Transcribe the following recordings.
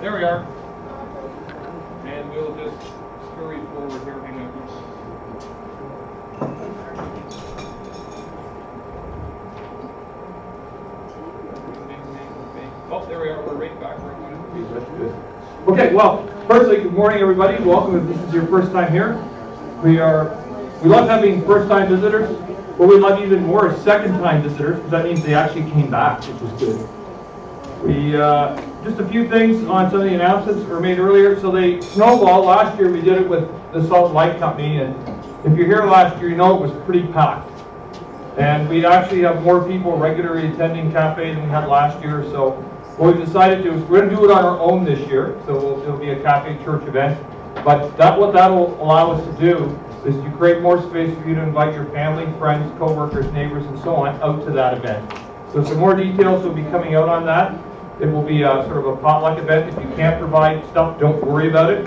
There we are. And we'll just scurry forward here. Hang on. Oh, there we are. We're right back where I wanted to be. That's good. Okay, well, firstly, good morning, everybody. Welcome if this is your first time here. We love having first-time visitors, but we love even more second-time visitors, because that means they actually came back, which is good. Just a few things on some of the announcements that were made earlier. So the snowball, last year we did it with the Salt and Light Company, and if you're here last year, you know it was pretty packed. And we actually have more people regularly attending Cafe than we had last year, so what we've decided to is we're going to do it on our own this year, so it'll be a Cafe Church event. But what that will allow us to do is to create more space for you to invite your family, friends, co-workers, neighbors, and so on out to that event. So some more details will be coming out on that. It will be sort of a potluck event. If you can't provide stuff, don't worry about it.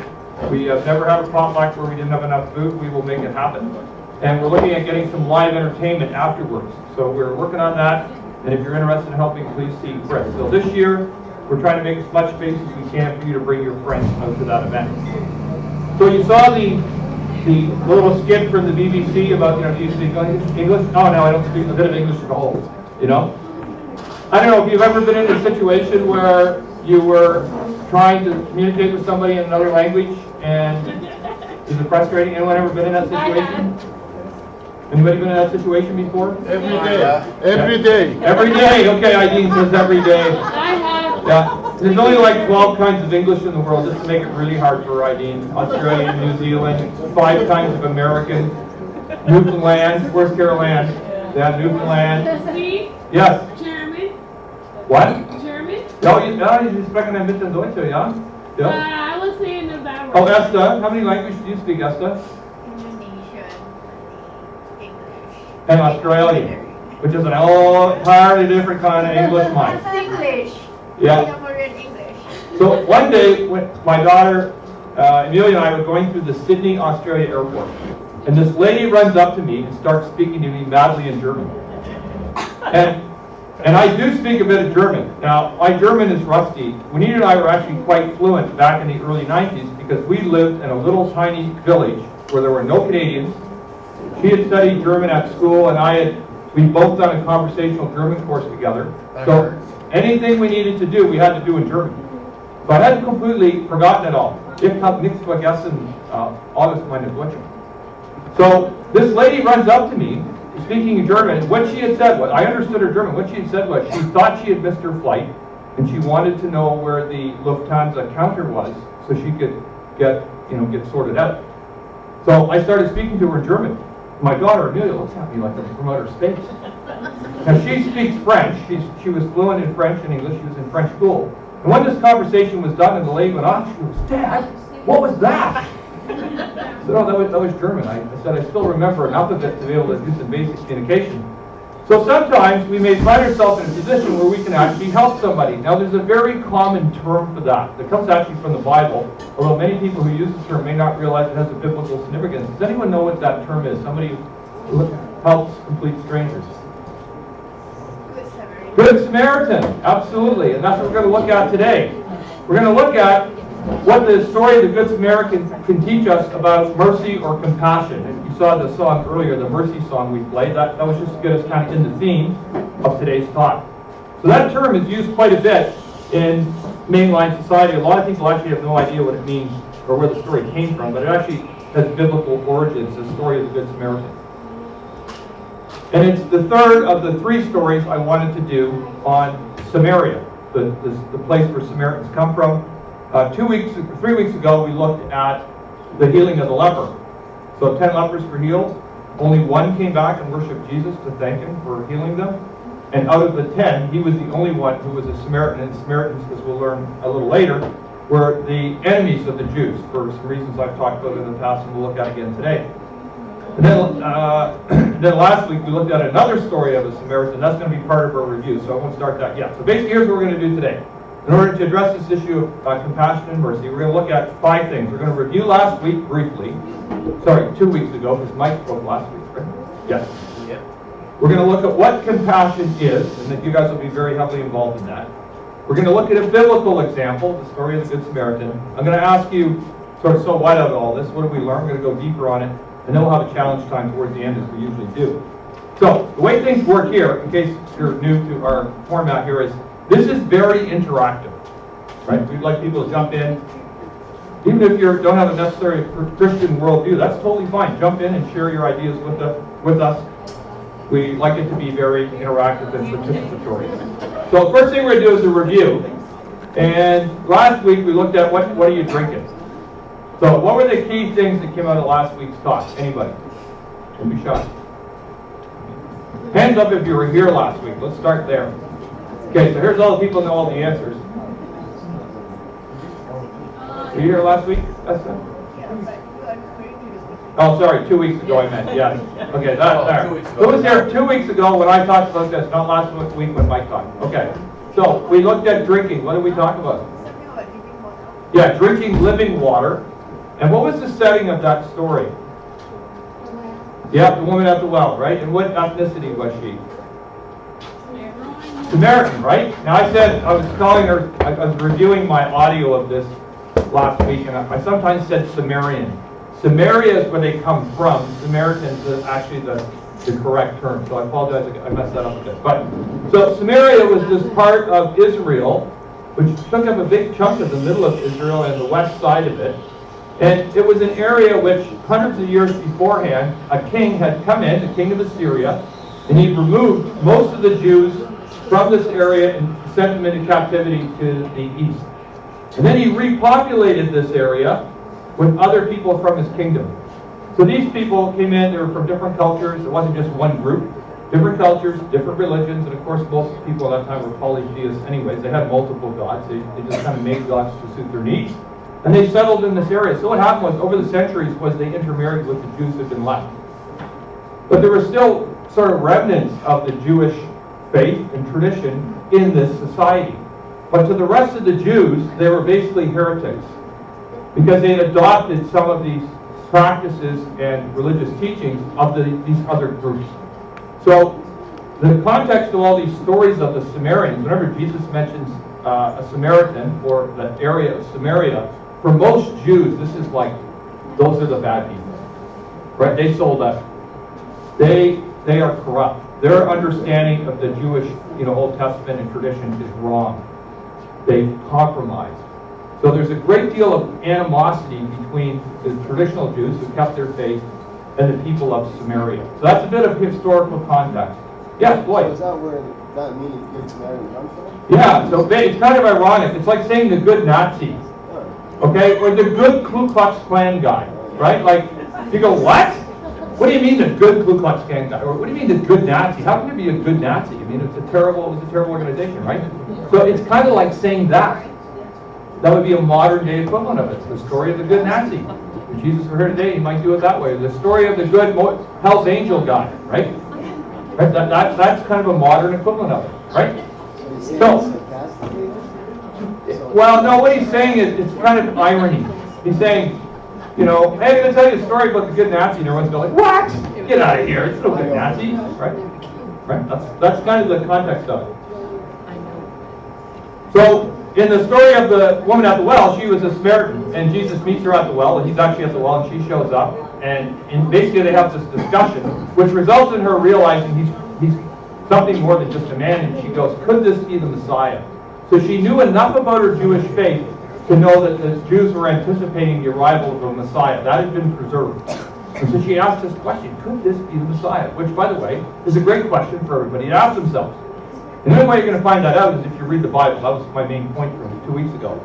We have never had a potluck where we didn't have enough food. We will make it happen. And we're looking at getting some live entertainment afterwards. So we're working on that. And if you're interested in helping, please see Chris. So this year, we're trying to make as much space as we can for you to bring your friends out to that event. So you saw the little skit from the BBC about, do you speak English? Oh, no, I don't speak a bit of English at all, I don't know if you've ever been in a situation where you were trying to communicate with somebody in another language, and is it frustrating? Anyone ever been in that situation? Anybody been in that situation before? Every day. Every day. Every day. Okay, Eileen says every day. I have. Yeah. There's only like 12 kinds of English in the world, just to make it really hard for Eileen. Australian, New Zealand, 5 kinds of American, Newfoundland. Where's Caroline? Yeah, Newfoundland. Steve? Yes. German? What? German? Ja, you sprechen ein bisschen Deutsch, ja? Ja. I was saying that Oh, Esther, how many languages do you speak, Esther? Indonesian, English. And Australian, which is an entirely different kind of English mind. English. Yeah. English. So one day, when my daughter, Amelia and I were going through the Sydney, Australia airport, and this lady runs up to me and starts speaking to me madly in German. And I do speak a bit of German. Now, my German is rusty. Juanita and I were actually quite fluent back in the early 90s because we lived in a little tiny village where there were no Canadians. She had studied German at school, and we'd both done a conversational German course together. So anything we needed to do, we had to do in German. So I hadn't completely forgotten it all. Ich habe nichts vergessen, alles meine Deutsche. So this lady runs up to me, speaking in German. What she had said was, I understood her German. What she had said was, she thought she had missed her flight, and she wanted to know where the Lufthansa counter was, so she could get sorted out. So I started speaking to her in German. My daughter Amelia looks at me like I'm from outer space. Now she speaks French. She was fluent in French and English. She was in French school. And when this conversation was done and the lady went off, she goes, "Dad, what was that?" I said, "Oh, that was German." I said, "I still remember enough of it to be able to do some basic communication." So sometimes we may find ourselves in a position where we can actually help somebody. Now there's a very common term for that. That comes actually from the Bible, although many people who use the term may not realize it has a biblical significance. Does anyone know what that term is? Somebody who helps complete strangers. Good Samaritan, absolutely, and that's what we're going to look at today. We're going to look at what the story of the Good Samaritan can teach us about mercy or compassion. And you saw the song earlier, the mercy song we played. That was just to get us kind of in the theme of today's talk. So that term is used quite a bit in mainline society. A lot of people actually have no idea what it means or where the story came from, but it actually has biblical origins, the story of the Good Samaritan. And it's the third of the 3 stories I wanted to do on Samaria, the place where Samaritans come from. 3 weeks ago, we looked at the healing of the leper. So 10 lepers were healed. Only 1 came back and worshiped Jesus to thank him for healing them. And out of the 10, he was the only one who was a Samaritan. And Samaritans, as we'll learn a little later, were the enemies of the Jews for some reasons I've talked about in the past and we'll look at again today. And then last week we looked at another story of a Samaritan. That's going to be part of our review, so I won't start that yet. So basically here's what we're going to do today. In order to address this issue of compassion and mercy, we're going to look at 5 things. We're going to review last week briefly. Sorry, 2 weeks ago, because Mike spoke last week, right? Yes. We're going to look at what compassion is, and that you guys will be very heavily involved in that. We're going to look at a biblical example, the story of the Good Samaritan. I'm going to ask you, sort of, so what out of all this? What have we learned? We're going to go deeper on it, and then we'll have a challenge time towards the end, as we usually do. So, the way things work here, in case you're new to our format here, is this is very interactive, right? We'd like people to jump in. Even if you don't have a necessary Christian worldview, that's totally fine. Jump in and share your ideas with us. We like it to be very interactive and participatory. So the first thing we're going to do is a review. And last week we looked at what are you drinking? So what were the key things that came out of last week's talk? Anybody? Don't be shy. Hands up if you were here last week. Let's start there. Okay, so here's all the people who know all the answers. Were you here last week? Oh, sorry, 2 weeks ago I meant, yes. Okay, there. Who was here 2 weeks ago when I talked about this, not last week when Mike talked? Okay, so we looked at drinking. What did we talk about? Yeah, drinking living water. And what was the setting of that story? Yeah, the woman at the well, right? And what ethnicity was she? Samaritan, right? Now I said, I was calling her, I was reviewing my audio of this last week, and I sometimes said Sumerian. Samaria is where they come from. Samaritans is actually the correct term, so I apologize, I messed that up a bit. But so Samaria was this part of Israel, which took up a big chunk of the middle of Israel and the west side of it. And it was an area which, hundreds of years beforehand, a king had come in, the king of Assyria, and he removed most of the Jews from this area and sent them into captivity to the east. And then he repopulated this area with other people from his kingdom. So these people came in, they were from different cultures. It wasn't just one group. Different cultures, different religions, and of course most people at that time were polytheists anyways. They had multiple gods. They just kind of made gods to suit their needs. And they settled in this area. So what happened was, over the centuries, was they intermarried with the Jews that had been left. But there were still sort of remnants of the Jewish faith and tradition in this society. But to the rest of the Jews, they were basically heretics, because they had adopted some of these practices and religious teachings of these other groups. So the context of all these stories of the Samaritans, whenever Jesus mentions a Samaritan or the area of Samaria, for most Jews, this is like, those are the bad people, right? They sold us. They are corrupt. Their understanding of the Jewish, Old Testament and tradition is wrong. They've compromised. So there's a great deal of animosity between the traditional Jews who kept their faith and the people of Samaria. So that's a bit of historical context. Yes, Floyd? So is that where that meaning Good Samaritan comes from? Yeah, so it's kind of ironic. It's like saying the good Nazi, okay, or the good Ku Klux Klan guy, right? Like, you go, what? What do you mean the good Ku Klux Klan guy? Or what do you mean the good Nazi? How can there be a good Nazi? I mean, it was a terrible organization, right? So it's kind of like saying that. That would be a modern day equivalent of it. The story of the good Nazi. If Jesus were here today, he might do it that way. The story of the good Hell's Angel guy, right? Right? That's kind of a modern equivalent of it, right? Well, no, what he's saying is, it's kind of irony. He's saying, hey, I'm going to tell you a story about the good Nazi, and everyone's going like, what? Get out of here, it's no good Nazi, right? Right? That's kind of the context of it. So, in the story of the woman at the well, she was a Samaritan, and Jesus meets her at the well, and he's actually at the well, and she shows up, and basically they have this discussion, which results in her realizing he's something more than just a man, and she goes, could this be the Messiah? So she knew enough about her Jewish faith to know that the Jews were anticipating the arrival of a Messiah. That had been preserved. And so she asked this question, could this be the Messiah? Which, by the way, is a great question for everybody to ask themselves. And the only way you're going to find that out is if you read the Bible. That was my main point from 2 weeks ago.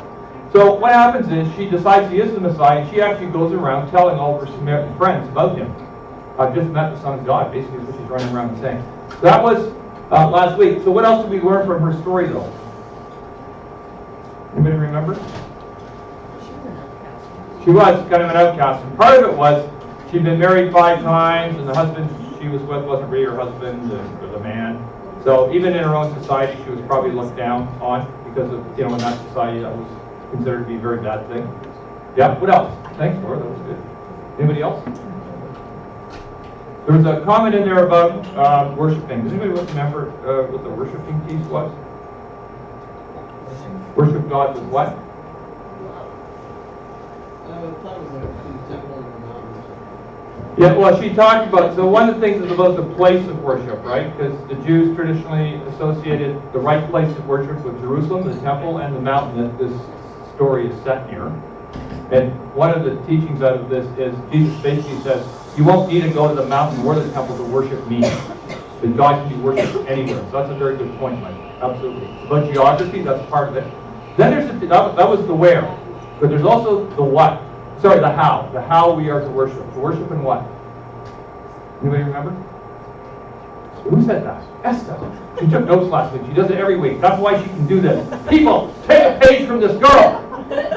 So what happens is she decides he is the Messiah, and she actually goes around telling all of her Samaritan friends about him. I've just met the Son of God, basically is what she's running around saying. So that was last week. So what else did we learn from her story, though? Anybody remember? She was kind of an outcast. And part of it was she'd been married 5 times, and the husband she was with wasn't really her husband or the man. So even in her own society, she was probably looked down on because of, in that society, that was considered to be a very bad thing. Yeah, what else? Thanks, Laura, that was good. Anybody else? There was a comment in there about worshiping. Does anybody remember what the worshiping piece was? Worship God with what? Yeah, well, she talked about, so one of the things is about the place of worship, right? Because the Jews traditionally associated the right place of worship with Jerusalem, the temple, and the mountain that this story is set near. And one of the teachings out of this is Jesus basically says, you won't need to go to the mountain or the temple to worship me. That God can be worshipped anywhere. So that's a very good point, Mike. Absolutely. But geography, that's part of it. Then there's that was the where. But there's also the what. Sorry, the how. The how we are to worship. To worship in what? Anybody remember? Who said that? Esther. She took notes last week. She does it every week. That's why she can do this. People, take a page from this girl.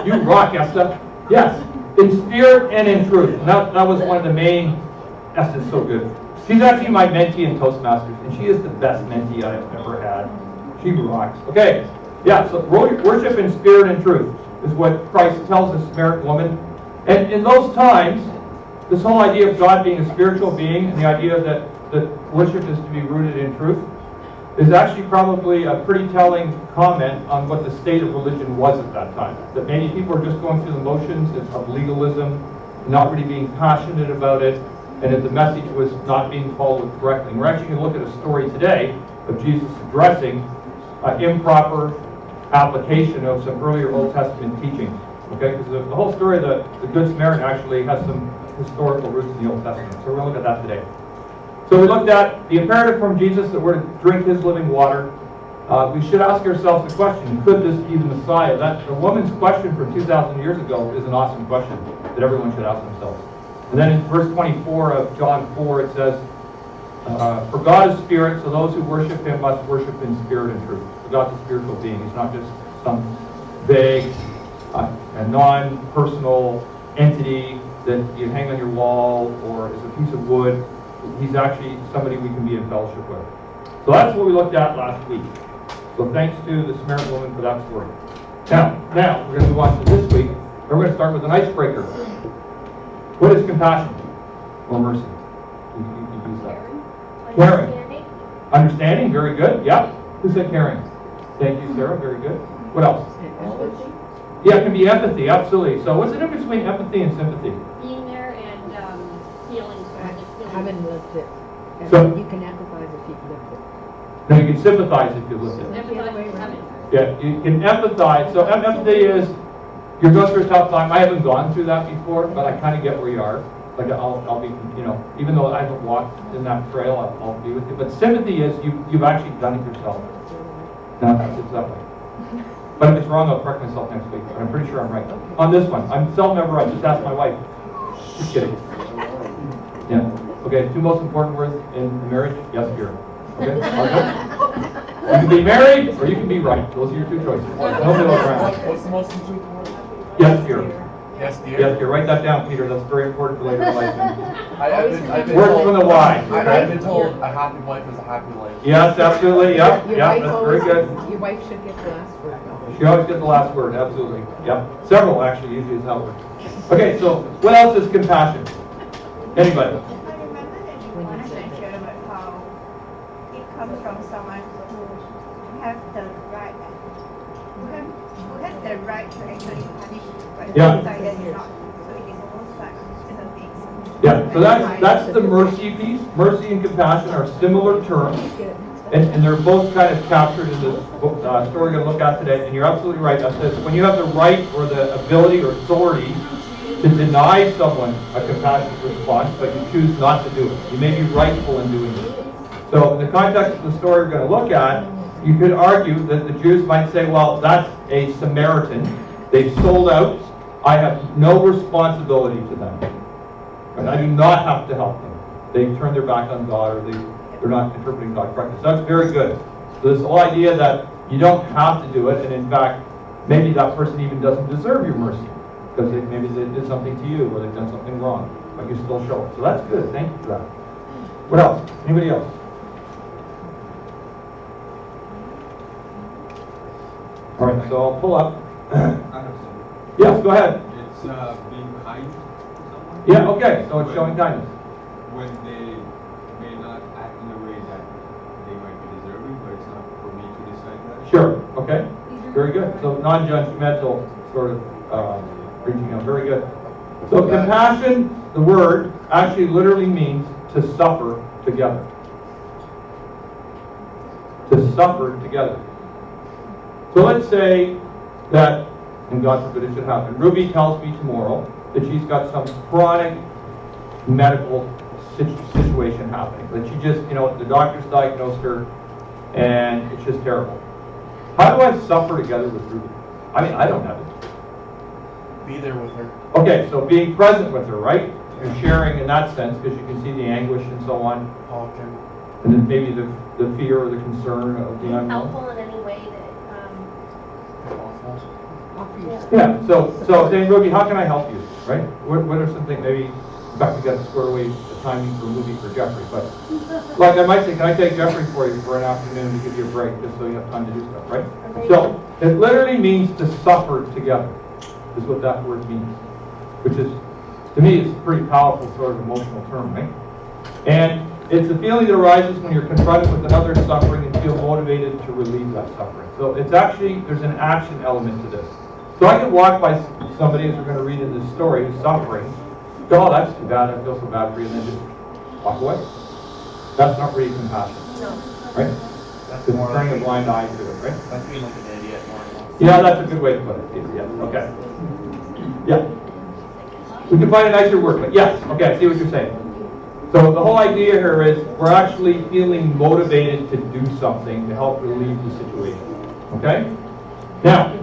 You rock, Esther. Yes. In spirit and in truth. And that was one of the main. Esther's so good. She's actually my mentee in Toastmasters, and she is the best mentee I have ever had. She rocks. Okay. Yeah, so worship in spirit and truth is what Christ tells the Samaritan woman. And in those times, this whole idea of God being a spiritual being and the idea that worship is to be rooted in truth is actually probably a pretty telling comment on what the state of religion was at that time. That many people are just going through the motions of legalism, not really being passionate about it, and that the message was not being followed correctly. And we're actually going to look at a story today of Jesus addressing improper application of some earlier Old Testament teachings. Okay, because the whole story of the Good Samaritan actually has some historical roots in the Old Testament. So we're going to look at that today. So we looked at the imperative from Jesus that we're to drink his living water. We should ask ourselves the question, could this be the Messiah? That the woman's question from 2,000 years ago is an awesome question that everyone should ask themselves. And then in verse 24 of John 4, it says, for God is spirit, so those who worship him must worship in spirit and truth. So God's a spiritual being. He's not just some vague, a non-personal entity that you hang on your wall or is a piece of wood. He's actually somebody we can be in fellowship with. So that's what we looked at last week. So thanks to the Samaritan woman for that story. Now we're going to move on to this week. We're going to start with an icebreaker. What is compassion or mercy? You use that. Caring. Understanding, very good. Yep. Who said caring? Thank you, Sarah. Very good. What else? Empathy. Yeah, it can be empathy, absolutely. So what's the difference between empathy and sympathy? Being there and feeling for others. Having lived it. And So- you can empathize if you've lived it. Now you can sympathize if you look at it. Empathize with having. Yeah, you can empathize. So empathy is, you're going through a tough time. I haven't gone through that before, but I kind of get where you are. Like I'll be, even though I haven't walked in that trail, I'll be with you. But sympathy is, you've actually done it yourself. No, it's that way. But if it's wrong, I'll correct myself next week. But I'm pretty sure I'm right. On this one, I'm self-memorized. Just ask my wife. Just kidding. Yeah. Okay, two most important words in marriage, yes, fear. Okay? You can be married or you can be right. Those are your two choices. No middle ground. What's the most important word? Yes, fear. Yes, dear. Yes, fear. Write that down, Peter. That's very important for later in life. I've been Words told, from the why. I've been told a happy wife is a happy life. Yes, absolutely. Yep. Your Yep. wife That's very good. Your wife should get the last word, though. She always gets the last word. Absolutely. Yep. Several actually usually is how it works. Okay. So what else is compassion? Anybody? I remember that you once mentioned about how it comes from someone who has the right, who has the right to actually punish, but Yeah. decided not to. So it is almost like different things. Yeah. So that's the mercy piece. Mercy and compassion are similar terms. And they're both kind of captured in this book, story we're going to look at today. And you're absolutely right. That says when you have the right or the ability or authority to deny someone a compassionate response, but you choose not to do it. You may be rightful in doing it. So in the context of the story we're going to look at, you could argue that the Jews might say, well, that's a Samaritan. They've sold out. I have no responsibility to them. And I do not have to help them. They've turned their back on God, or they're not interpreting God correctly. So that's very good. So this whole idea that you don't have to do it, and in fact, maybe that person even doesn't deserve your mercy, because maybe they did something to you, or they've done something wrong, but you still show it. So that's good. Thank you for that. What else? Anybody else? All right, so I'll pull up. Yes, go ahead. It's being kind to someone. Yeah, okay, so it's showing kindness. When they may not act in a way that they might be deserving, but it's not for me to decide that. Sure, okay. These are Very good. So non-judgmental sort of reaching out. Very good. So compassion, the word, actually literally means to suffer together. To suffer together. So let's say that, and God forbid it should happen, Ruby tells me tomorrow that she's got some chronic medical situation happening. That she just, the doctor's diagnosed her, and it's just terrible. How do I suffer together with Ruby? I mean, I don't have it. Be there with her. Okay, so being present with her, right? And sharing in that sense, because you can see the anguish and so on, Talking. and then maybe the fear or the concern of the unknown. Helpful in any way that, Awful. Offer your Yeah, so saying, Ruby, how can I help you, right? What are some things, maybe, in fact, we got to square away the timing for a movie for Jeffrey, but, like I might say, can I take Jeffrey for you for an afternoon to give you a break, just so you have time to do stuff, right? So, it literally means to suffer together, is what that word means, which is, to me, it's a pretty powerful sort of emotional term, right? And it's a feeling that arises when you're confronted with another suffering and feel motivated to relieve that suffering. So it's actually, there's an action element to this. So I can walk by somebody, as we're going to read in this story, who's suffering, go, oh, that's too bad, I feel so bad for you, and then just walk away. That's not really compassion, right? That's It's more turning like a blind eye to it, right? That's being like an idiot more or less. Yeah, that's a good way to put it. Yeah, okay. Yeah. We can find a nicer word, but yes, okay, I see what you're saying. So the whole idea here is we're actually feeling motivated to do something to help relieve the situation. Okay? Now,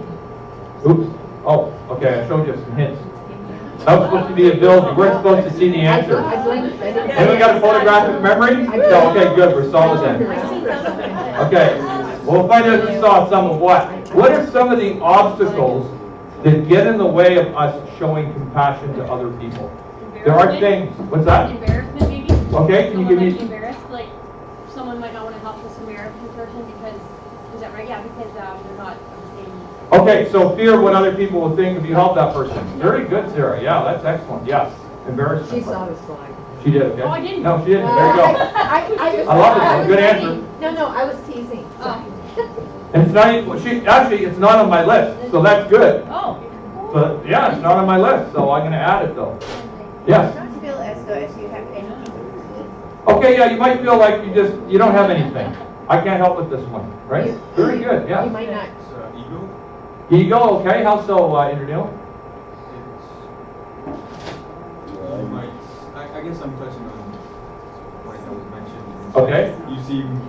oops. Oh, okay, I showed you some hints. That was supposed to be a build. You weren't supposed to see the answer. I blinked. I didn't. Anyone got a photographic memory? No, okay, good. We're solid then. Okay. We'll find out if you saw some of what. What are some of the obstacles that get in the way of us showing compassion to other people? There are things. What's that? embarrassment maybe? Okay, can you Someone give might be me? embarrassed, like, someone might not want to help this American person because, is that right? Yeah, because they're not of the same. Okay, so fear of what other people will think if you help that person. Very good, Sarah. Yeah, that's excellent. Yes. Embarrassment. She saw the slide. She did, okay? Oh, I didn't. No, she didn't. There you go. I love it. Good answer. No, I was teasing. Oh. And it's not even, actually, it's not on my list, so that's good. Oh. But, yeah, it's not on my list, so I'm going to add it, though. Yes. Don't feel as though as you have anything to do. Okay, yeah, you might feel like you don't have anything. I can't help with this one, right? Very good, You yeah. might not. It's ego. Ego, okay, how so, Indranil? You might. I guess I'm touching on a point that was mentioned. Okay. You seem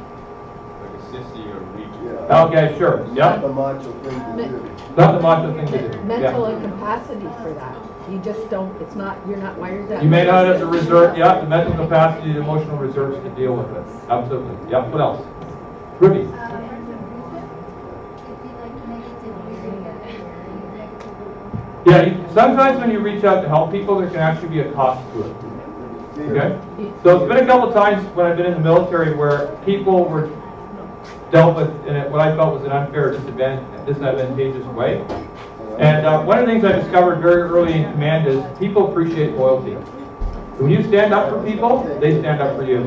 like a sissy or weak. Yeah. Okay, sure, Not yeah. the macho thing to do. Not the macho thing to do. Mental Yeah. incapacity for that. You just don't, it's not, you're not wired that. You may not have the reserve, yeah, the mental capacity, the emotional reserves to deal with it. Absolutely. Yeah, what else? Ruby? Yeah, sometimes when you reach out to help people, there can actually be a cost to it. Okay? So it's been a couple of times when I've been in the military where people were dealt with in what I felt was an unfair, disadvantageous way. And one of the things I discovered very early in command is people appreciate loyalty. When you stand up for people, they stand up for you.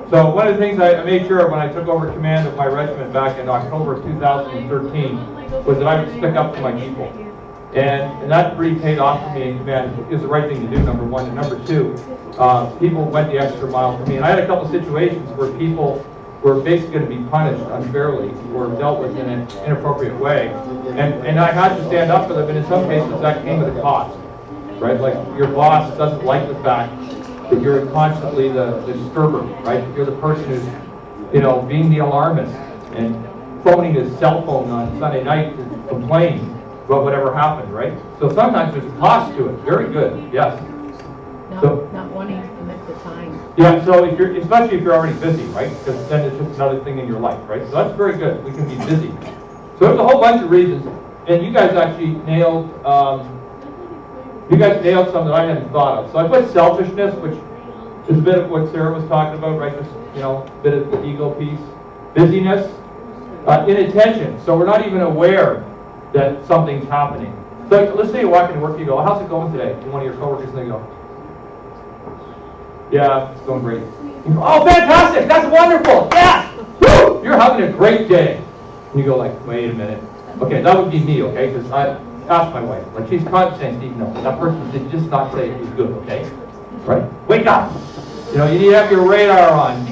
So one of the things I made sure of when I took over command of my regiment back in October of 2013 was that I would stick up for my people. And that really paid off for me in command. It was the right thing to do, number one. And number two, people went the extra mile for me. And I had a couple situations where people were basically going to be punished unfairly or dealt with in an inappropriate way. And I had to stand up for them, and in some cases that came at a cost, right? Like your boss doesn't like the fact that you're constantly the disturber, right? You're the person who's, being the alarmist and phoning his cell phone on Sunday night to complain about whatever happened, right? So sometimes there's a cost to it. Very good, yes. Not wanting to commit the time. Yeah, so especially if you're already busy, right? Because then it's just another thing in your life, right? So that's very good. We can be busy. So there's a whole bunch of reasons, and you guys actually nailed. Some that I hadn't thought of. So I put selfishness, which is a bit of what Sarah was talking about, right? Just a bit of the ego piece. Busyness, inattention. So we're not even aware that something's happening. So let's say you walk into work, you go, "How's it going today?" And one of your coworkers, and they go, "Yeah, it's going great." You go, "Oh, fantastic! That's wonderful! Yeah! Woo! You're having a great day." And you go like, "Wait a minute. Okay, that would be me, okay? Because I asked my wife. Like, she's constantly saying, Steve, no, that person did just not say it was good, okay? Right? Wake up! You know, you need to have your radar on.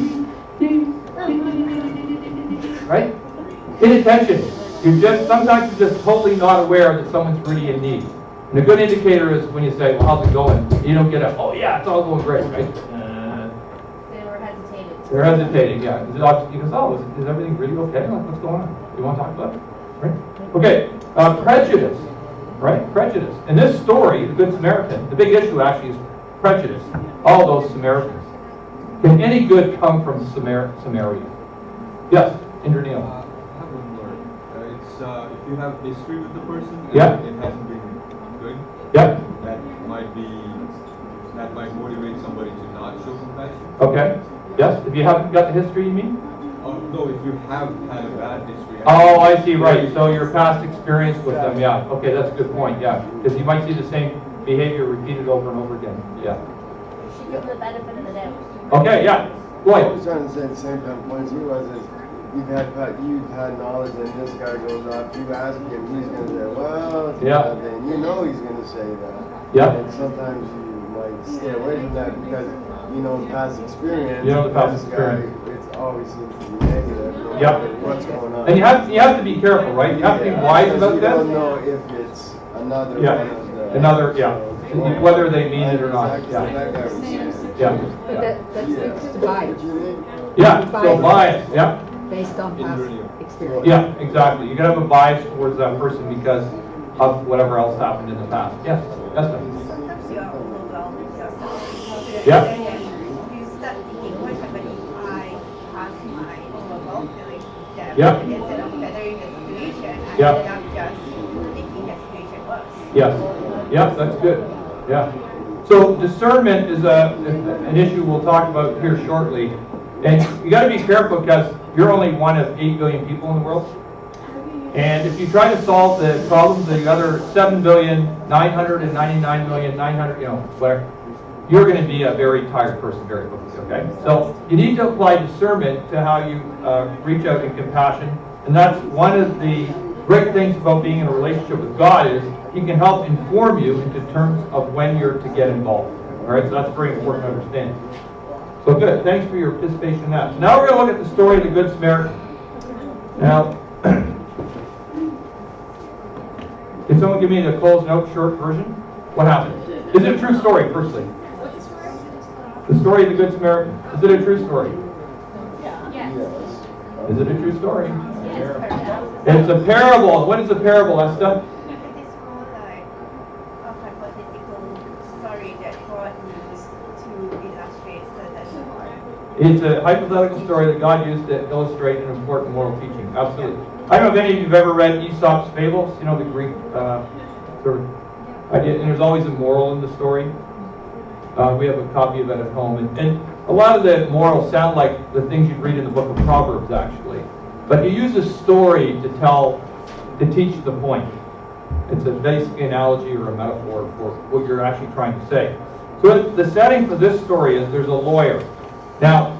Right? Pay attention. Sometimes you're just totally not aware that someone's really in need. And a good indicator is when you say, well, how's it going? You don't get a, oh yeah, it's all going great, right? They were hesitating. They're hesitating, yeah. He goes, oh, is everything really okay? Like, what's going on? You want to talk about it? Right? Okay, prejudice, right? Prejudice. In this story, the Good Samaritan, the big issue actually is prejudice. All those Samaritans. Can any good come from Samaria? Yes, Indra. I have one more. It's if you have history with the person and Yeah. it hasn't been good, Yep. that might motivate somebody to not show compassion. Okay. Yes, if you haven't got the history, you mean? No, if you have had a bad history. Oh, I see, right. So your past experience with them, yeah. Okay, that's a good point, yeah. Because you might see the same behavior repeated over and over again. Yeah. She gives the benefit of the doubt. Okay, yeah. I Lloyd. was trying to say the same kind of points he was, is you've had knowledge and this guy goes off, you ask him, he's going to say, well, it's Yeah. nothing. You know he's going to say that. Yeah. And sometimes you might stay away from that because you know the past experience. You know the past this guy, experience. it's always seems to be negative. No Yep. matter what's going on. And you have to be careful, right? You have to be wise because about you this. don't know if it's another Yeah. one of the... Another, yeah. So, Whether they mean it or not. exactly Yeah. what that guy was saying. Yeah. But that speaks to bias, What you mean? Yeah, so bias, yeah. based on past experience. Yeah, exactly. You gotta have a bias towards that person because of whatever else happened in the past. Yes, yes, ma'am. Sometimes you are overwhelmed with yourself. Yeah. You start thinking, what happened if I pass my overwhelmed feeling that Yeah. instead of bettering the situation, I Yeah. ended up just making the situation worse. Yes. Yeah, that's good. Yeah. So discernment is an issue we'll talk about here shortly. And you got to be careful because you're only one of 8 billion people in the world. And if you try to solve the problems of the other 7,999,900, you know, whatever, you're going to be a very tired person very quickly, okay? So you need to apply discernment to how you reach out in compassion. And that's one of the great things about being in a relationship with God is He can help inform you into terms of when you're to get involved. All right, so that's very important to understand. So good, thanks for your participation in that. So now we're going to look at the story of the Good Samaritan. Now, can someone give me the closed note short version? What happened? Is it a true story, firstly? The story of the Good Samaritan. Is it a true story? Yes. Yes. Is it a true story? Yes. It's a parable. What is a parable, Esther? It is more like a hypothetical story that God used to illustrate certain point. It's a hypothetical story that God used to illustrate an important moral teaching. Absolutely. I don't know if any of you have ever read Aesop's Fables, you know, the Greek sort of idea, and there's always a moral in the story. We have a copy of it at home, and a lot of the morals sound like the things you'd read in the book of Proverbs, actually. But you use a story to teach the point. It's a basic analogy or a metaphor for what you're actually trying to say. So the setting for this story is there's a lawyer. Now,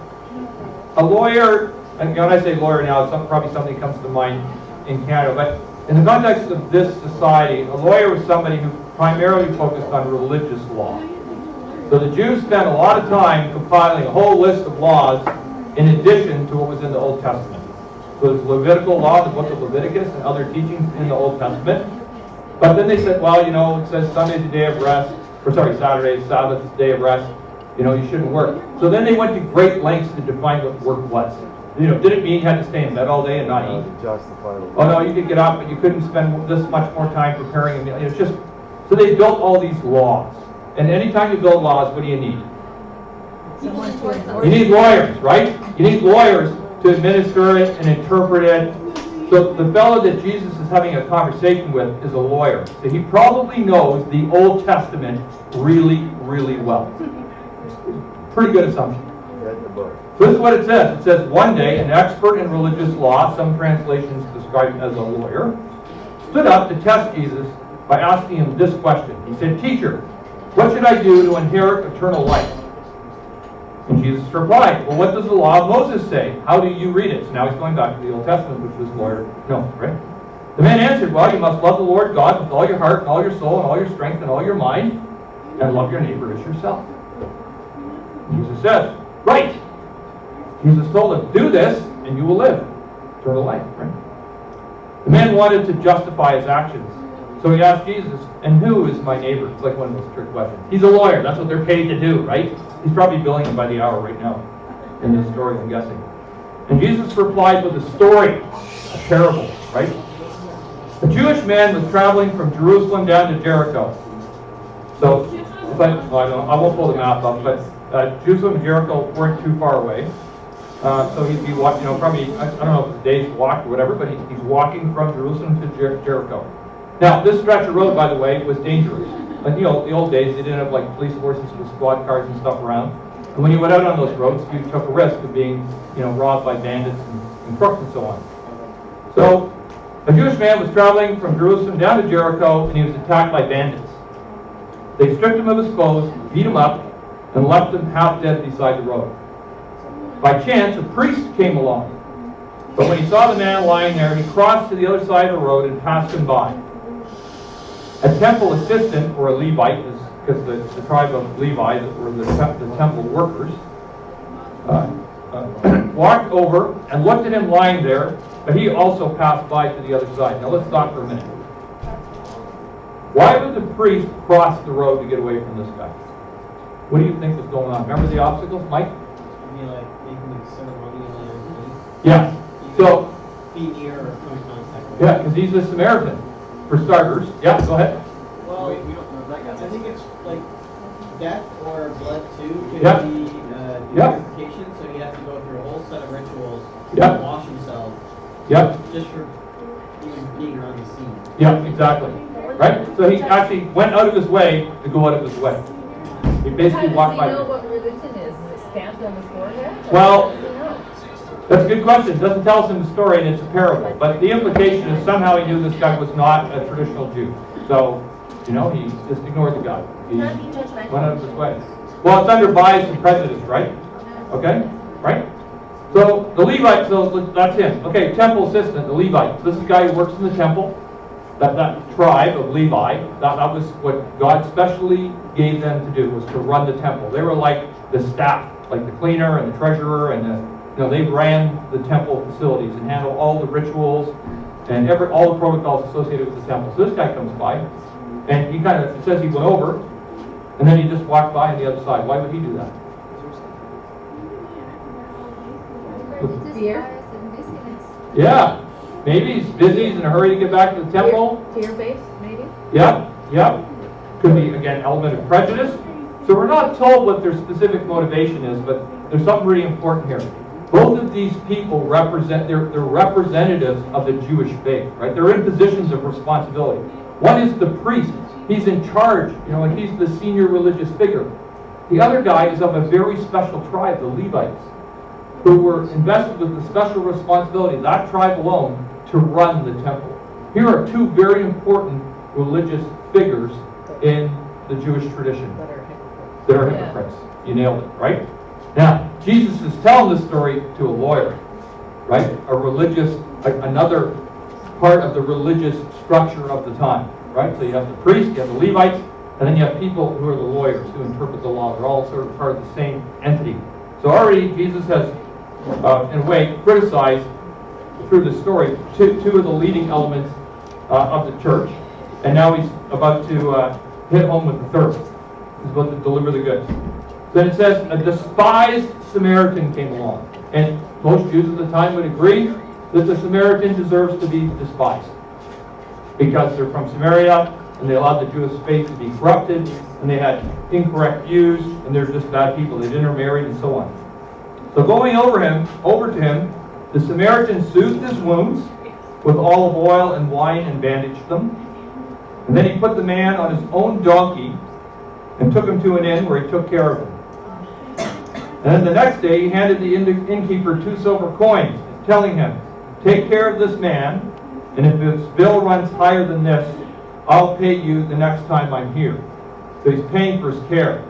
a lawyer, and when I say lawyer now, probably something comes to mind in Canada, but in the context of this society, a lawyer was somebody who primarily focused on religious law. So the Jews spent a lot of time compiling a whole list of laws in addition to what was in the Old Testament. So there's Levitical law, the book of Leviticus, and other teachings in the Old Testament. But then they said, well, you know, it says Sunday's a day of rest, or sorry, Saturday is Sabbath, it's a day of rest. You know, you shouldn't work. So then they went to great lengths to define what work was. You know, did it mean you had to stay in bed all day and not eat? Justifiable. Oh no, you could get up, but you couldn't spend this much more time preparing a meal. It's just, so they built all these laws. And anytime you build laws, what do you need? Someone to enforce You need lawyers, right? You need lawyers to administer it and interpret it. So the fellow that Jesus is having a conversation with is a lawyer. So he probably knows the Old Testament really, really well. Pretty good assumption. Read the book. So this is what it says. It says, one day, an expert in religious law, some translations describe him as a lawyer, stood up to test Jesus by asking him this question. He said, "Teacher, what should I do to inherit eternal life?" And Jesus replied, "Well, what does the law of Moses say? How do you read it?" So now he's going back to the Old Testament, which this lawyer knows, right? The man answered, well, you must love the Lord God with all your heart and all your soul and all your strength and all your mind, and love your neighbor as yourself. Jesus says, right. Jesus told him, do this and you will live eternal life, right? The man wanted to justify his actions. So he asked Jesus, and who is my neighbor? It's like one of those trick questions. He's a lawyer. That's what they're paid to do, right? He's probably billing him by the hour right now in this story, I'm guessing. And Jesus replied with a story, a parable, right? A Jewish man was traveling from Jerusalem down to Jericho. So, I won't pull the map up, but Jerusalem and Jericho weren't too far away. So he'd be walking, probably, I don't know if it's a day's walk or whatever, but he's walking from Jerusalem to Jericho. Now, this stretch of road, by the way, was dangerous. Like, the old days, they didn't have like police forces with squad cars and stuff around. And when you went out on those roads, you took a risk of being, robbed by bandits and crooks and so on. So, a Jewish man was traveling from Jerusalem down to Jericho, and he was attacked by bandits. They stripped him of his clothes, beat him up, and left him half dead beside the road. By chance, a priest came along. But when he saw the man lying there, he crossed to the other side of the road and passed him by. A temple assistant, or a Levite, because the tribe of Levi were the temple workers, walked over and looked at him lying there, but he also passed by to the other side. Now let's stop for a minute. Why would the priest cross the road to get away from this guy? What do you think was going on? Remember the obstacles, Mike? I mean, like making the ceremonial and Yeah. So, be near or come in contact with. yeah, because he's a Samaritan, for starters. Yeah, go ahead. Well, We don't know that guy. I think it's like death or blood too could Yep. be Yep. purification, so he has to go through a whole set of rituals Yep. to wash himself Yep. just for even being around the scene. Yeah, exactly. Right? So he actually went out of his way to go out of his way. He basically walked by. How does he know what religion is? Is it stamped on his forehead? Well, How does he know? that's a good question. It doesn't tell us in the story, and it's a parable. But the implication is somehow he knew this guy was not a traditional Jew. So, he just ignored the guy. He went out of his way. Well, it's under bias and prejudice, right? Okay? Right? So, the Levite, so that's him. Okay, temple assistant, the Levite. This is the guy who works in the temple. That tribe of Levi, that was what God specially gave them to do, was to run the temple. They were like the staff, like the cleaner and the treasurer, and they ran the temple facilities and handled all the rituals and all the protocols associated with the temple. So this guy comes by, and it says he went over, and then he just walked by on the other side. Why would he do that? Fear? Yeah. Maybe he's busy, he's in a hurry to get back to the temple. Fear-based, maybe? Yep. Could be, again, element of prejudice. So we're not told what their specific motivation is, but there's something really important here. Both of these people they're representatives of the Jewish faith, right? They're in positions of responsibility. One is the priest. He's in charge, he's the senior religious figure. The other guy is of a very special tribe, the Levites, who were invested with the special responsibility, that tribe alone, to run the temple. Here are two very important religious figures in the Jewish tradition that are hypocrites. You nailed it, right? Now, Jesus is telling this story to a lawyer, right? Another part of the religious structure of the time, right? So you have the priests, you have the Levites, and then you have people who are the lawyers who interpret the law. They're all sort of part of the same entity. So already Jesus has, in a way, criticized through the story two of the leading elements of the church, and now he's about to hit home with the third. He's about to deliver the goods. Then it says, a despised Samaritan came along. And most Jews at the time would agree that the Samaritan deserves to be despised, because they're from Samaria, and they allowed the Jewish faith to be corrupted, and they had incorrect views, and they're just bad people. They'd intermarried and so on. So going over to him, the Samaritan soothed his wounds with olive oil and wine and bandaged them. And then he put the man on his own donkey and took him to an inn where he took care of him. And then the next day he handed the innkeeper 2 silver coins, telling him, take care of this man, and if his bill runs higher than this, I'll pay you the next time I'm here. So he's paying for his care.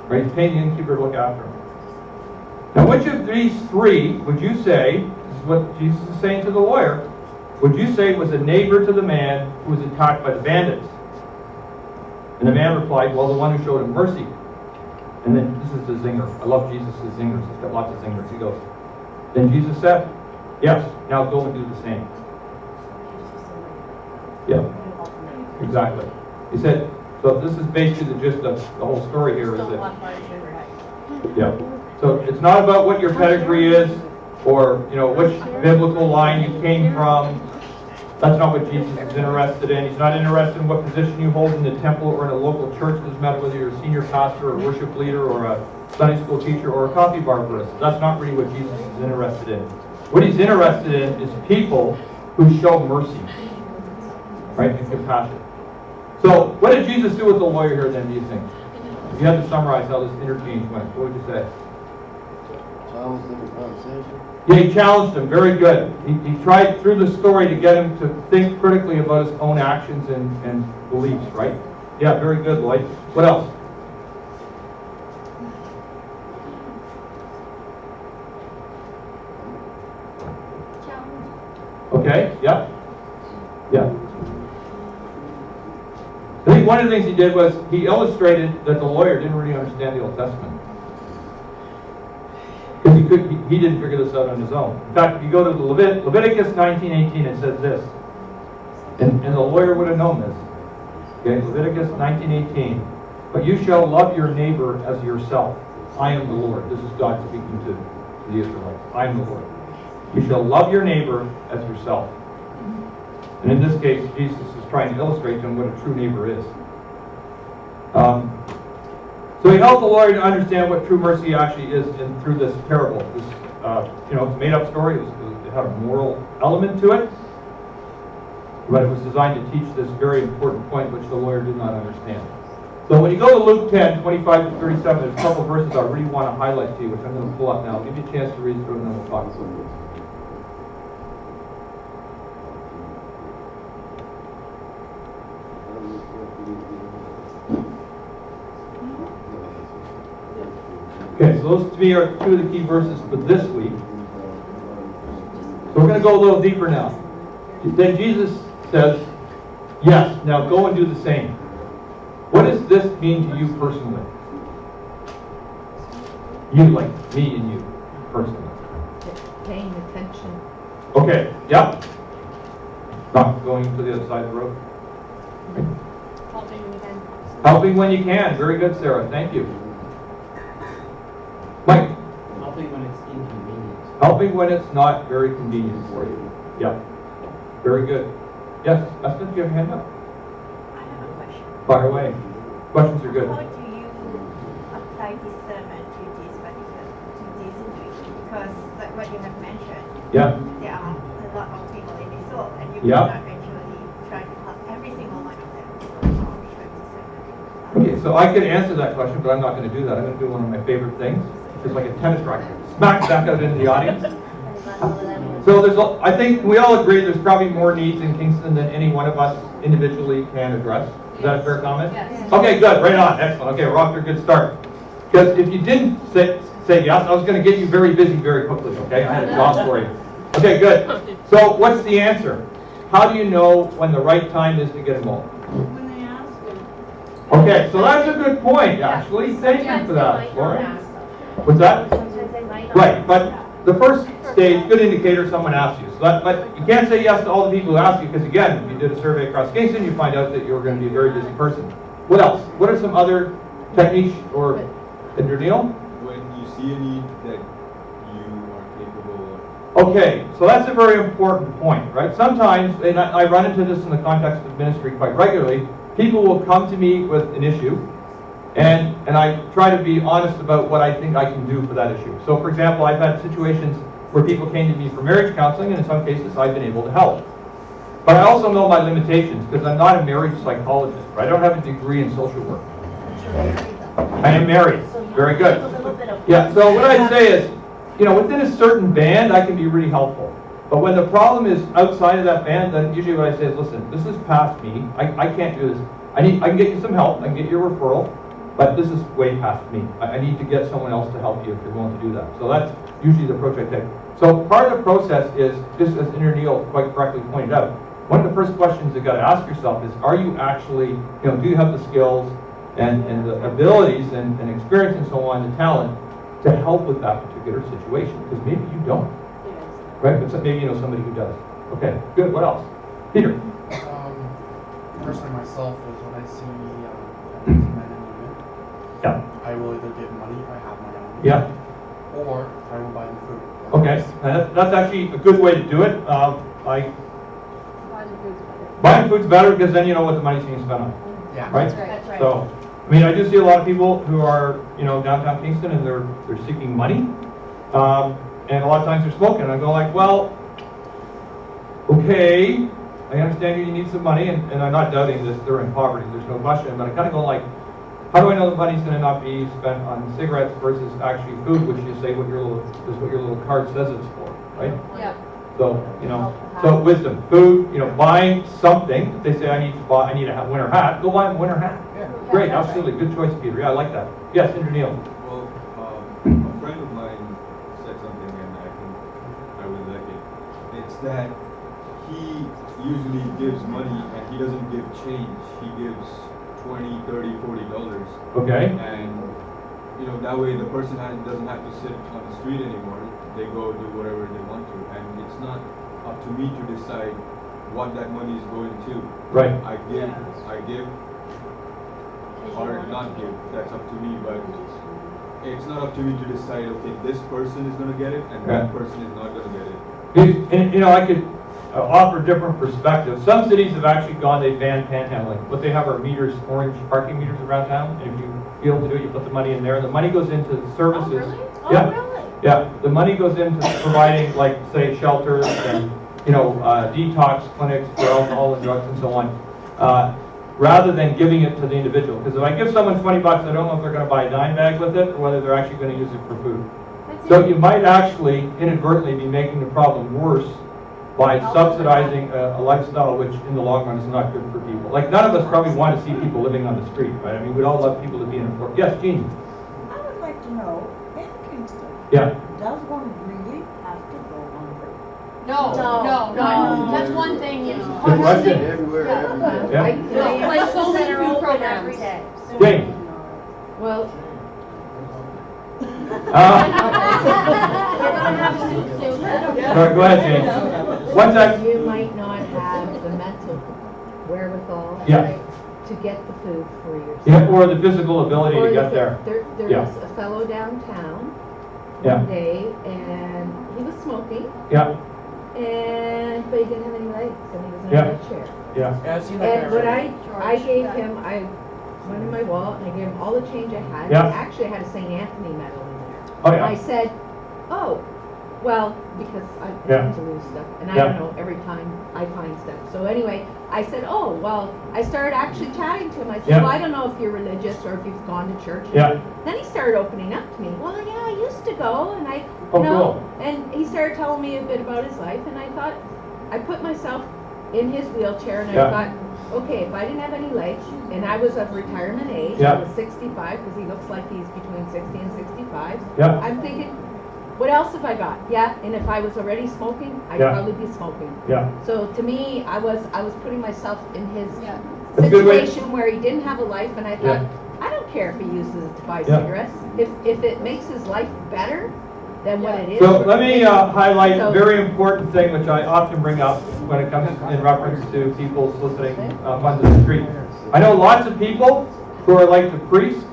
Right? He's paying the innkeeper to look after him. Now which of these three would you say, this is what Jesus is saying to the lawyer, would you say was a neighbor to the man who was attacked by the bandits? And the man replied, well, the one who showed him mercy. And then, this is the zinger. I love Jesus' zingers. He's got lots of zingers. He goes, then Jesus said, yes, now go and do the same. Yeah, exactly. He said, so this is basically the gist of the whole story here is that, yeah. So it's not about what your pedigree is or, you know, which biblical line you came from. That's not what Jesus is interested in. He's not interested in what position you hold in the temple or in a local church. It doesn't matter whether you're a senior pastor or a worship leader or a Sunday school teacher or a coffee bar barista. That's not really what Jesus is interested in. What he's interested in is people who show mercy, right, and compassion. So what did Jesus do with the lawyer here then, do you think? If you had to summarize how this interchange went, what would you say? Challenged in the conversation. Yeah, he challenged him. Very good. He tried through the story to get him to think critically about his own actions and beliefs, right? Yeah, very good, Lloyd. What else? Okay, yeah. Yeah. I think one of the things he did was he illustrated that the lawyer didn't really understand the Old Testament. Because he didn't figure this out on his own. In fact, if you go to the Leviticus 19:18, it says this. And the lawyer would have known this. Okay, Leviticus 19:18. But you shall love your neighbor as yourself. I am the Lord. This is God speaking to the Israelites. I am the Lord. You shall love your neighbor as yourself. And in this case, Jesus is trying to illustrate to him what a true neighbor is. So he helped the lawyer to understand what true mercy actually is through this parable. This, it's a made-up story. It had a moral element to it, but it was designed to teach this very important point which the lawyer did not understand. So when you go to Luke 10:25 to 37, there's a couple of verses I really want to highlight to you, which I'm going to pull up now. I'll give you a chance to read through and then we'll talk about it. Okay, so those to me are two of the key verses for this week. So we're going to go a little deeper now. Then Jesus says, yes, now go and do the same. What does this mean to you personally? You, like me and you, personally. Paying attention. Okay, yeah. Not going to the other side of the road. Helping when you can. Helping when you can. Very good, Sarah. Thank you. Mike. Helping when it's inconvenient. Helping when it's not very convenient for you. Yeah. Very good. Yes, Esther, do you have your hand up? I have a question. Fire away. Questions are good. How do you apply discernment to this situation? Because like what you have mentioned, Yeah. there are a lot of people in this world, and you Yeah. cannot actually try to help every single one of them. So how should discernment? Okay, so I could answer that question, but I'm not going to do that. I'm going to do one of my favorite things. It's like a tennis racket. Smack back out into the audience. So I think we all agree there's probably more needs in Kingston than any one of us individually can address. Is that a fair comment? Yes. Okay, good. Right on. Excellent. Okay, we're off to a good start. Because if you didn't say yes, I was going to get you very busy very quickly, okay? I had a job for you. Okay, good. So what's the answer? How do you know when the right time is to get involved? When they ask them. Okay, so that's a good point, actually. Thank you for that, Laura. What's that? Right, but the first stage, good indicator, someone asks you. So but you can't say yes to all the people who ask you, because again, if you did a survey across Kingston, you find out that you're going to be a very busy person. What else? What are some other techniques or Neil? When you see a need that you are capable of. Okay, so that's a very important point, right? Sometimes, and I run into this in the context of ministry quite regularly, people will come to me with an issue, and I try to be honest about what I think I can do for that issue. So, for example, I've had situations where people came to me for marriage counseling, and in some cases I've been able to help. But I also know my limitations, because I'm not a marriage psychologist. Right? I don't have a degree in social work. I am married. Very good. Yeah, so what I'd say is, within a certain band, I can be really helpful. But when the problem is outside of that band, then usually what I say is, listen, this is past me. I can't do this. I can get you some help. I can get you a referral. But this is way past me. I need to get someone else to help you if you're willing to do that. So that's usually the approach I take. So part of the process is, just as Engineer Neil quite correctly pointed out, one of the first questions you got to ask yourself is, are you actually, do you have the skills and the abilities and experience and so on, the talent to help with that particular situation? Because maybe you don't, right? But maybe you know somebody who does. Okay, good. What else? Peter. Personally, myself is when I see men and women, Yeah. I will either give money if I have my own, Yeah. or I will buy them food. Okay. That's actually a good way to do it. Buying food's better because then you know what the money's being spent on. Yeah. Right? That's right. So, I mean, I do see a lot of people who are, downtown Kingston and they're seeking money. And a lot of times they're smoking. And I go like, well, okay, I understand you need some money, and I'm not doubting this, they're in poverty, there's no question, but I kind of go like, how do I know the money's going to not be spent on cigarettes versus actually food, which you say what your little card says it's for, right? Yeah. So, so wisdom, food, buying something. If they say I need a winter hat, go buy a winter hat. Yeah. Great, absolutely, good choice, Peter. Yeah, I like that. Yes, Engineer Neil. Well, a friend of mine said something and I think I would like it. It's that he usually gives money and he doesn't give change. He gives $20, $30, $40. Okay. And that way the person doesn't have to sit on the street anymore. They go do whatever they want to, and it's not up to me to decide what that money is going to. Right. I give, or not give. That's up to me, but it's not up to me to decide. Okay, this person is going to get it, and that person is not going to get it. And, I could offer different perspectives. Some cities have actually gone, they ban panhandling. What they have are meters, orange parking meters around town, and if you feel to do it, you put the money in there. The money goes into services. Oh, really? Oh, Yeah. really? Yeah, the money goes into providing, like, say, shelters and, detox clinics for alcohol and drugs and so on, rather than giving it to the individual. Because if I give someone $20, I don't know if they're going to buy a dime bag with it or whether they're actually going to use it for food. So you might actually inadvertently be making the problem worse by subsidizing a lifestyle which in the long run is not good for people. Like, none of us probably want to see people living on the street, right? I mean, we'd all love people to be in a... Yes, Jean? I would like to know, in Kingston, Yeah. does one really have to go hungry? No. That's one thing. Good question. Everywhere, every day. Yeah. Like so many food programs. Jane? Well, Sorry, go ahead, Jane. One sec. you might not have the mental wherewithal Yeah. to get the food for yourself. Yeah, or the physical ability Or to get there. There Yeah. was a fellow downtown Yeah. one day, and he was smoking, Yeah, but he didn't have any legs, and he was in Yeah. a wheelchair. yeah. Yeah, I've seen that And what already. I gave him, I went in my wallet and I gave him all the change I had. Yeah. Actually, I had a St. Anthony medal in there. Oh, And I yeah. said, oh, well, because I Yeah. tend to lose stuff, and I Yeah. don't know every time I find stuff. So anyway, I said, oh, well, I started actually chatting to him. I said, Yeah. well, I don't know if you're religious or if you've gone to church. Yeah. Then he started opening up to me. Well, yeah, I used to go, and I, Oh, you know, cool. and he started telling me a bit about his life, and I thought, I put myself in his wheelchair, and Yeah. I thought, okay, if I didn't have any legs, and I was of retirement age, Yeah. I was 65, because he looks like he's between 60 and 65. Yeah. I'm thinking, what else have I got? Yeah, and if I was already smoking, I'd Yeah. probably be smoking. Yeah. So to me, I was putting myself in his That's a good way- situation where he didn't have a life, and I thought, I don't care if he uses it to buy Yeah. cigarettes. If it makes his life better than what it is. So let me highlight a So- very important thing which I often bring up when it comes in reference to people soliciting funds in the street. I know lots of people who are like the priest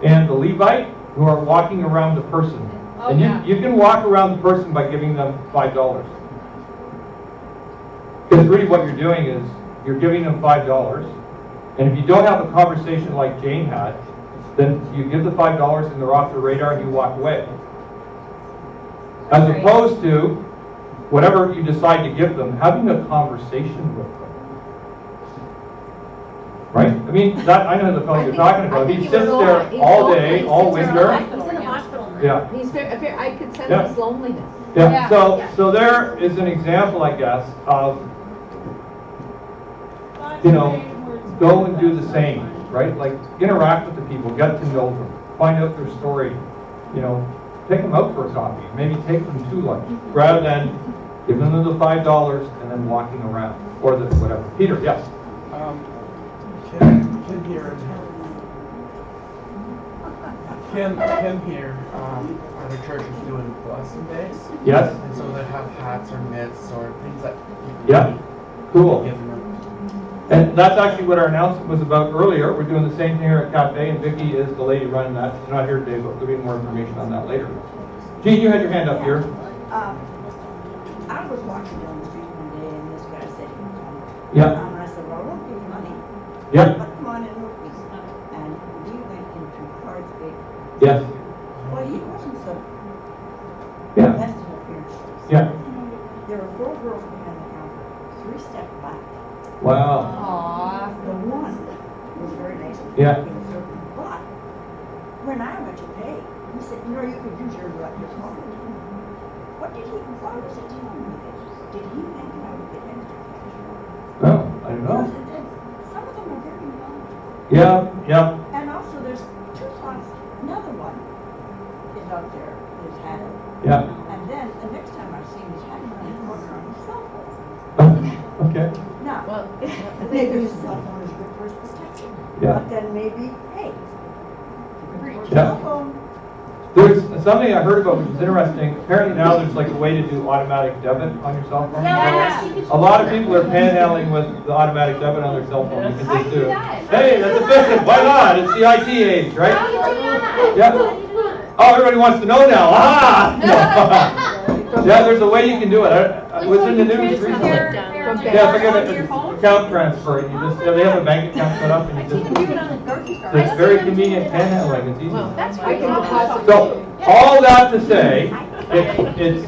and the Levite who are walking around the person. Oh, And yeah. you can walk around the person by giving them $5. Because really what you're doing is you're giving them $5. And if you don't have a conversation like Jane had, then you give the $5 and they're off the radar and you walk away. As opposed to whatever you decide to give them, having a conversation with them. Right? I mean, I know the fellow you're talking about. He sits there all day, all winter. He's in the hospital now. Yeah. He's very, I could sense Yeah. his loneliness. Yeah, Yeah. so there is an example, I guess, of, go and do the same, right? Like, interact with the people, get to know them, find out their story, take them out for a coffee, maybe take them to lunch, rather than giving them the $5 and then walking around, or the whatever. Peter, yes? Ken here, Ken here, at the church is doing blessing days. Yes? And so they have hats or mitts or things that you can Yeah. Cool. give them. And that's actually what our announcement was about earlier. We're doing the same thing here at Cafe, and Vicki is the lady running that. She's not here today, but there'll be more information on that later. Jean, you had your hand up here. I was walking down the street one day and this guy said he was hungry. Yeah. And I said, well, I won't give you money. Yeah. But come on and help me. And we went into Cards Big. Yes. Well, he wasn't so Yeah. vested appearances. Yeah. There were 4 girls behind the counter, 3 stepped back. Wow. The one was very nice. Yeah. But when I went to pay, he said, you know, you could use your phone. What did he, why was he telling me this? Did he think I would get extra cash? Oh, I don't know. Some of them are very young. Yeah, yeah. And also there's 2 slots, another one is out there, is had it. Yeah. And then the next time I see him, he's had it on the corner on his cell phone. Okay. Now, Well, maybe his cell phone is good for his protection. Yeah. But then maybe, hey, Yeah. cell phone. There's something I heard about which is interesting. Apparently now there's like a way to do automatic debit on your cell phone. Yeah. A lot of people are panhandling with the automatic debit on their cell phone. You can How just do you do do it. that? Hey, that's efficient. Why not? It's the IT age, right? How do you do that? Yeah. How do you do that? Oh, everybody wants to know now. Ah! Yeah, there's a way you can do it. It was in the news recently. Yeah, it's like an account transfer. You just they have a bank account set up and you just. It's very convenient panhandling. It's easy. that's right. So all that to say, it's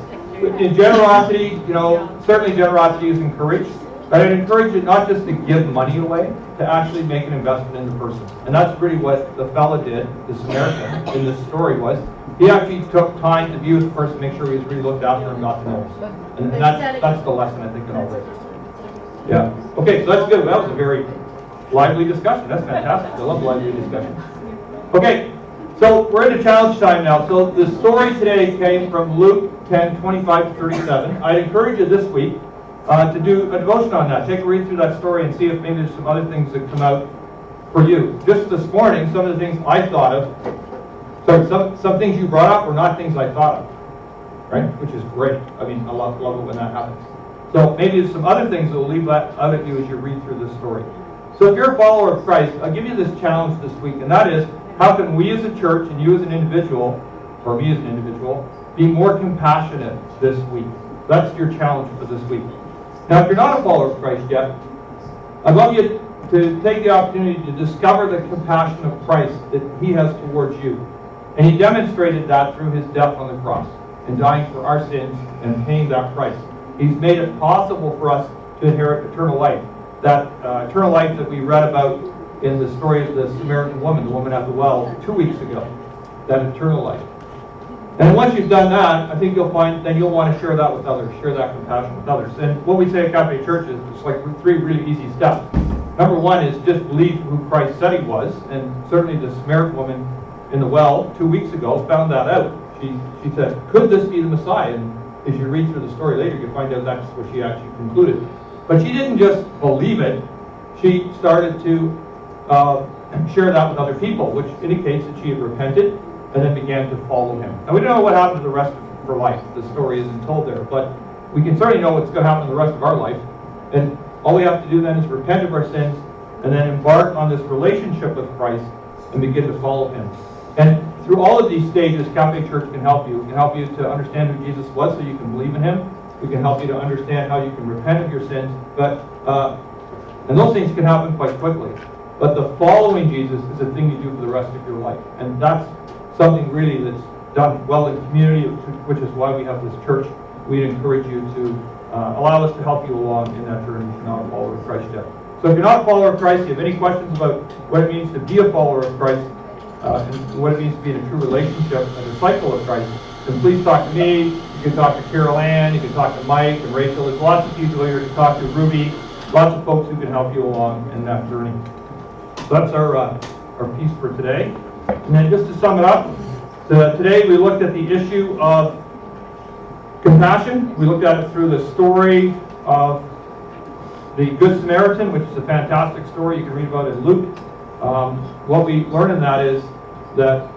in generosity. You know, certainly generosity is encouraged. But I'd encourage you not just to give money away, to actually make an investment in the person. And that's really what the fella did, the Samaritan, in this story was. He actually took time to be with the person, make sure he was really looked after and got to know him. And that's the lesson, I think, in all this. Yeah. Okay, so that's good. That was a very lively discussion. That's fantastic. I love lively discussion. Okay, so we're into challenge time now. So the story today came from Luke 10:25-37. I'd encourage you this week to do a devotion on that. Take a read through that story and see if maybe there's some other things that come out for you. Just this morning, some of the things I thought of, some things you brought up were not things I thought of, right? Which is great. I mean, I love it when that happens. So maybe there's some other things that will leave that out at you as you read through this story. So if you're a follower of Christ, I'll give you this challenge this week, and that is, how can we as a church and you as an individual, or me as an individual, be more compassionate this week? That's your challenge for this week. Now, if you're not a follower of Christ yet, I'd love you to take the opportunity to discover the compassion of Christ that He has towards you. And He demonstrated that through His death on the cross and dying for our sins and paying that price. He's made it possible for us to inherit eternal life. That eternal life that we read about in the story of the Samaritan woman, the woman at the well, 2 weeks ago. That eternal life. And once you've done that, I think you'll find then you'll want to share that with others, share that compassion with others. And what we say at Cafe Church is it's like 3 really easy steps. Number 1 is just believe who Christ said He was, and certainly the Samaritan woman in the well 2 weeks ago found that out. She said, could this be the Messiah? And as you read through the story later, you'll find out that's what she actually concluded. But she didn't just believe it, she started to share that with other people, which indicates that she had repented and then began to follow Him. Now, we don't know what happened to the rest of her life. The story isn't told there, but we can certainly know what's going to happen to the rest of our life. And all we have to do then is repent of our sins and then embark on this relationship with Christ and begin to follow Him. And through all of these stages, Cafe Church can help you. We can help you to understand who Jesus was so you can believe in Him. We can help you to understand how you can repent of your sins. And those things can happen quite quickly. But the following Jesus is a thing you do for the rest of your life. And that's something really that's done well in community, which is why we have this church. We'd encourage you to allow us to help you along in that journey if you're not a follower of Christ yet. So if you're not a follower of Christ, you have any questions about what it means to be a follower of Christ, and what it means to be in a true relationship, a disciple of Christ, then please talk to me. You can talk to Carol Ann, you can talk to Mike and Rachel. There's lots of people here to talk to, Ruby, lots of folks who can help you along in that journey. So that's our piece for today. And then just to sum it up, Today we looked at the issue of compassion. We looked at it through the story of the Good Samaritan, which is a fantastic story you can read about in Luke. What we learn in that is that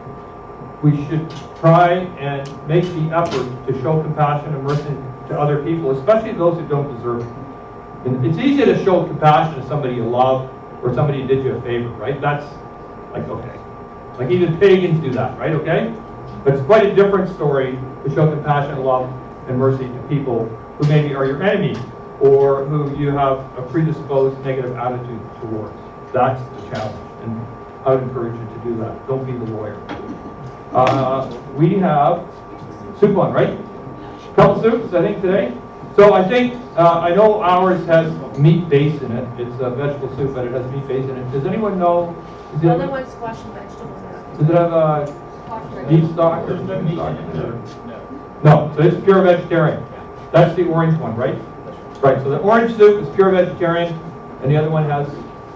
we should try and make the effort to show compassion and mercy to other people, especially those who don't deserve it. And it's easy to show compassion to somebody you love or somebody who did you a favor, right? That's like, okay. Like even pagans do that, right? Okay? But it's quite a different story to show compassion, love, and mercy to people who maybe are your enemy or who you have a predisposed negative attitude towards. That's the challenge. And I would encourage you to do that. Don't be the lawyer. We have soup on, right? Couple soups, I think, today. So I think, I know ours has meat base in it. It's a vegetable soup, but it has meat base in it. Does anyone know? The other one's squash and vegetables. Does it have beef stock or chicken stock? No, so it's pure vegetarian. That's the orange one, right? Right, so the orange soup is pure vegetarian, and the other one has...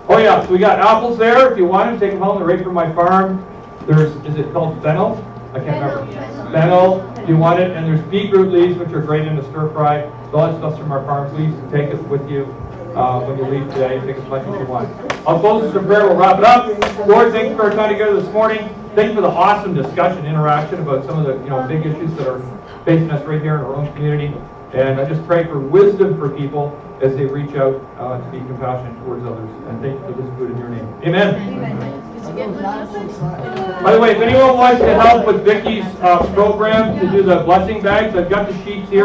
Oh yeah, so we got apples there. If you want them, take them home. They're right from my farm. There's, is it called fennel? I can't remember. Fennel, if you want it. And there's beetroot leaves, which are great in a stir fry. So all that stuff's from our farm. Please take it with you when you leave today. Take as much as you want. I'll close this in prayer. We'll wrap it up. Lord, thank you for our time together this morning. Thank you for the awesome discussion, interaction about some of the big issues that are facing us right here in our own community. And I just pray for wisdom for people as they reach out to be compassionate towards others. And thank you for this food in your name. Amen. By the way, if anyone wants to help with Vicky's program to do the blessing bags, I've got the sheets here.